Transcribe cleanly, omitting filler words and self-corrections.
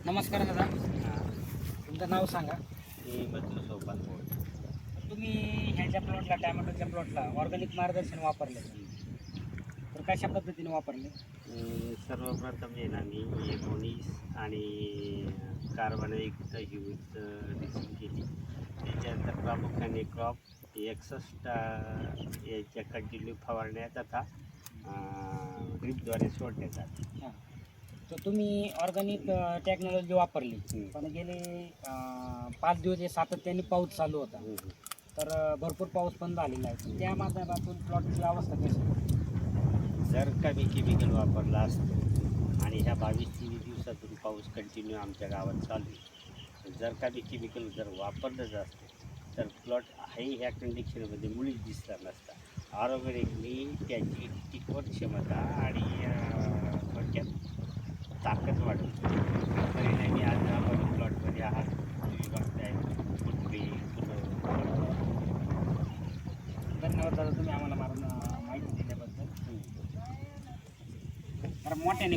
नमस्कार दादा, तुमचं नाव सांगा. मी बदलू सोपान बोर्ड. तुम्ही ह्याच्या प्लॉटला, टॅमॅटोच्या प्लॉटला ऑर्गॅनिक मार्गदर्शन वापरले, तर कशा पद्धतीने वापरले? सर्वप्रथम आहे ना, मी 19 आणि कार्बनयुक्त युक्त ड्रेसिंग केली. त्याच्यानंतर प्रामुख्याने क्रॉप 61 याच्या कंटिन्यू फवारण्या तथा ड्रिपद्वारे सोडल्या जातात. हां, तर तुम्ही ऑर्गॅनिक टेक्नॉलॉजी वापरली, पण गेले 5 दिवस जे सातत्याने पाऊस चालू होता, तर भरपूर पाऊस पण झालेला आहे. त्या माध्यमातून प्लॉटची अवस्था कशी आहे? जर का मी केमिकल वापरला असतो आणि ह्या 22-23 दिवसातून पाऊस कंटिन्यू आमच्या गावात चालू आहे, जर का मी केमिकल जर वापरलंच असतं तर प्लॉट हाही ह्या कंडिशनमध्ये मुळीच दिसला नसता. ऑर्गॅनिकली त्याची टिकवण क्षमता आणि थोडक्यात ताकद वाढवते. परिणामी आज आपण प्लॉटमध्ये आहात, तुम्ही बघताय फुटवे फुलं. धन्यवाद दादा, तुम्ही आम्हाला माहिती दिल्याबद्दल. तर मोठ्याने